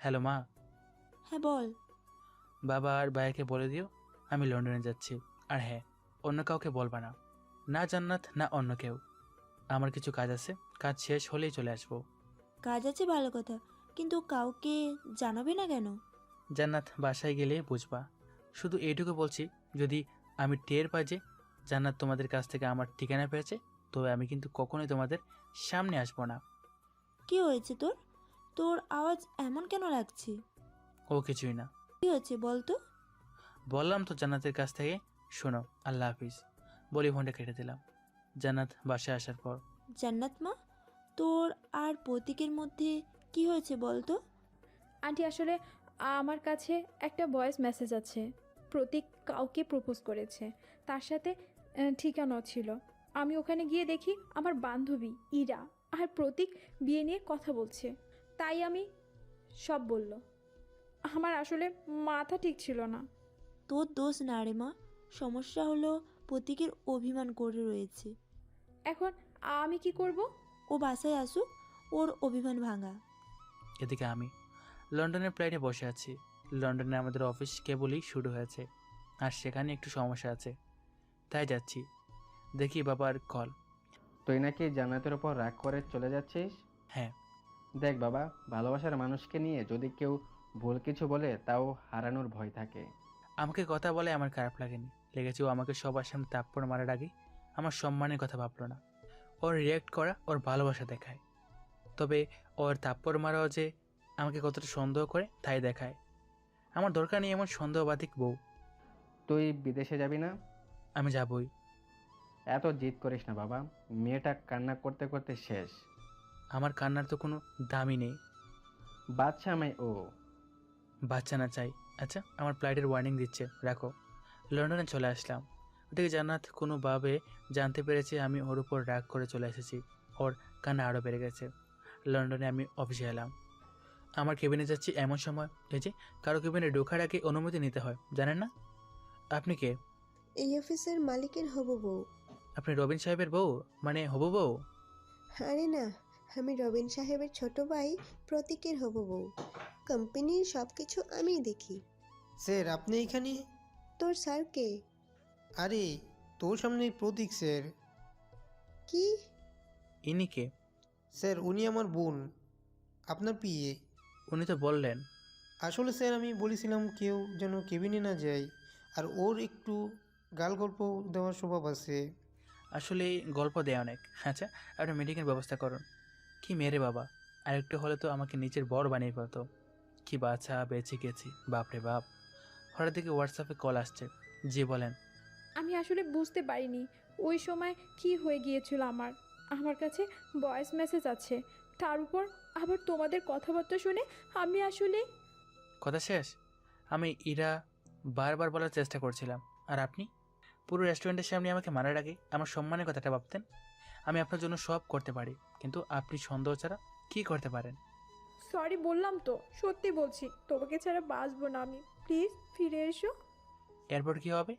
Hello মা। হ্যাঁ বল। বাবা আর ভাইকে বলে দিও আমি লন্ডনে যাচ্ছি। আর হ্যাঁ, অন্য কাউকে বলবা না, না জান্নাত না অন্য কেউ। আমার কিছু কাজ আছে, কাজ শেষ হলেই চলে আসবো। কাজ আছে ভালো কথা, কিন্তু কাউকে জানাবে না কেন? জান্নাত বাসায় গেলে বুঝবা। শুধু এইটুকু বলছি, যদি আমি টের পাই যে জান্নাত তোমাদের কাছ থেকে আমার ঠিকানা পেয়েছে, তবে আমি কিন্তু কখনোই তোমাদের সামনে আসবো না। কি হয়েছে তোর? তোর আওয়াজ এমন কেন লাগছে? ও কিছুই না। কি হয়েছে বল তো? বললাম তো জান্নাতের কাছ থেকে। শোনো, আল্লাহ হাফিজ বলি ফোনটা কেটে দিলাম। জান্নাত বাসায় আসার পর, জান্নাত মা, তোর আর প্রতীকের মধ্যে কি হয়েছে বল তো? আন্টি আসলে আমার কাছে একটা ভয়েস মেসেজ আছে। প্রতীক কাউকে প্রপোজ করেছে, তার সাথে ঠিকানাও ছিল। আমি ওখানে গিয়ে দেখি আমার বান্ধবী ইরা আর প্রতীক বিয়ে নিয়ে কথা বলছে। তাই আমি সব বলল। আমার আসলে মাথা ঠিক ছিল না। তোর দোষ না রে মা, সমস্যা হলো প্রতীকের অভিমান করে রয়েছে। এখন আমি কি করব? ও বাসায় আসুক, ওর অভিমান ভাঙা। এদিকে আমি লন্ডনের ফ্লাইটে বসে আছি। লন্ডনে আমাদের অফিস কেবলই শুরু হয়েছে, আর সেখানে একটু সমস্যা আছে, তাই যাচ্ছি। দেখি বাবার কল। তুই নাকি জান্নাতের ওপর রাগ করে চলে যাচ্ছিস? হ্যাঁ। দেখ বাবা, ভালোবাসার মানুষকে নিয়ে যদি কেউ ভুল কিছু বলে তাও হারানোর ভয় থাকে। আমাকে কথা বলে আমার খারাপ লাগেনি, লেগেছে ও আমাকে সবার সামনে থাপ্পড় মারার আগে আমার সম্মানের কথা ভাবলো না। ওর রিয়্যাক্ট করা ওর ভালোবাসা দেখায়, তবে ওর থাপ্পড় মারাও যে আমাকে কতটা সন্দেহ করে তাই দেখায়। আমার দরকার নেই এমন সন্দেহবাদিক বউ। তুই বিদেশে যাবি না? আমি যাবই। এত জিদ করিস না বাবা, মেয়েটা কান্না করতে করতে শেষ। আমার কান্নার তো কোনো দামই নেই। বাচ্চা আমায় ও। বাচ্চা না চাই। আচ্ছা, আমার ফ্লাইটের ওয়ার্নিং দিচ্ছে, রাখো। লন্ডনে চলে আসলাম। ওদিকে জান্নাত কোনোভাবে জানতে পেরেছে আমি ওর উপর রাগ করে চলে এসেছি। ওর কান্না আরও বেড়ে গেছে। লন্ডনে আমি অফিসে এলাম। আমার কেবিনে যাচ্ছি এমন সময়, এই যে কারো কেবিনে ঢোকার আগে অনুমতি নিতে হয়, জানেন না? আপনি কে? এই অফিসের মালিকের হবু বউ। আপনি রবিন সাহেবের বউ, মানে হবু বউ? আরে না, আমি রবিন সাহেবের ছোট ভাই প্রতীকের হবু বউ। কোম্পানির সব কিছু আমিই দেখি। স্যার আপনি এখানে? তোর স্যার কে? আরে তোর সামনে প্রতীক স্যার। কি? ইনি কে? স্যার উনি আমার বোন, আপনার পিএ। উনি তো বললেন। আসলে স্যার আমি বলেছিলাম কেউ যেন কেবিনে না যায়, আর ওর একটু গাল গল্প দেওয়ার স্বভাব আছে। আসলে গল্প দেয় অনেক। আচ্ছা, আপনি মিটিংয়ের ব্যবস্থা করুন। কি মেরে বাবা, আরেকটু হলে তো আমাকে নিচের বড় বানিয়ে ফেলতো। কি বাছা বেঁচে গেছি, বাপরে বাপ। হঠাৎ থেকে হোয়াটসঅ্যাপে কল আসছে। জি বলেন। আমি আসলে বুঝতে পারিনি ওই সময় কি হয়ে গিয়েছিল। আমার আমার কাছে ভয়েস মেসেজ আছে, তার উপর আবার তোমাদের কথাবার্তা শুনে আমি আসলে কথা শেষ? আমি ইরা বারবার বলার চেষ্টা করছিলাম, আর আপনি পুরো রেস্টুরেন্টের সামনে আমাকে মারার আগে আমার সম্মানের কথাটা ভাবতেন। আমি আপনার জন্য সব করতে পারি, কিন্তু আপনি সন্দেহ ছাড়া কী করতে পারেন? সরি বললাম তো, সত্যি বলছি, তোমাকে ছাড়া বাঁচবো না আমি। প্লিজ ফিরে এসো। এরপর কী হবে?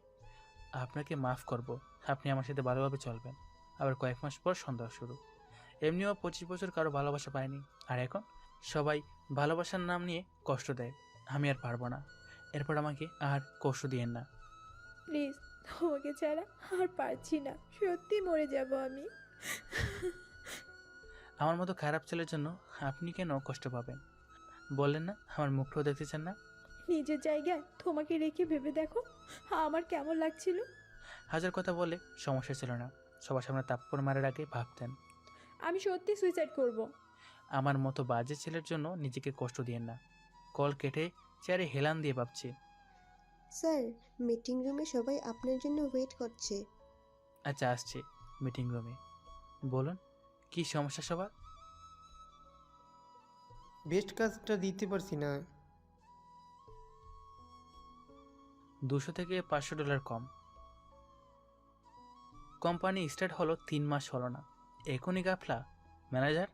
আপনাকে মাফ করব, আপনি আমার সাথে ভালোভাবে চলবেন। আবার কয়েক মাস পর সন্দেহ শুরু। এমনিও 25 বছর কারো ভালোবাসা পায়নি, আর এখন সবাই ভালোবাসার নাম নিয়ে কষ্ট দেয়। আমি আর পারবো না। এরপর আমাকে আর কষ্ট দিয়েন না। প্লিজ, তোমাকে ছাড়া আর পারছি না, সত্যি মরে যাব আমি। আমার মতো খারাপ ছেলের জন্য আপনি কেন কষ্ট পাবেন? বললেন না আমার মুখটাও দেখতে চান না? নিজের জায়গায় তোমাকে রেখে ভেবে দেখো আমার কেমন লাগছিল। হাজার কথা বলে সমস্যা ছিল না, সবার সামনে থাপ্পড় মারার আগে ভাবতেন। আমি সত্যি সুইসাইড করব। আমার মতো বাজে ছেলের জন্য নিজেকে কষ্ট দিয়েন না। কল কেটে চেয়ারে হেলান দিয়ে ভাবছি। স্যার, মিটিং রুমে সবাই আপনার জন্য ওয়েট করছে। আচ্ছা আসছি মিটিং রুমে। বলুন, কি সমস্যা সবার? বেস্ট কাজটা দিতে পারছি না। $200 থেকে $500 কম। কোম্পানি স্টার্ট হলো 3 মাস হলো না, এখনই গাফলা ম্যানেজার।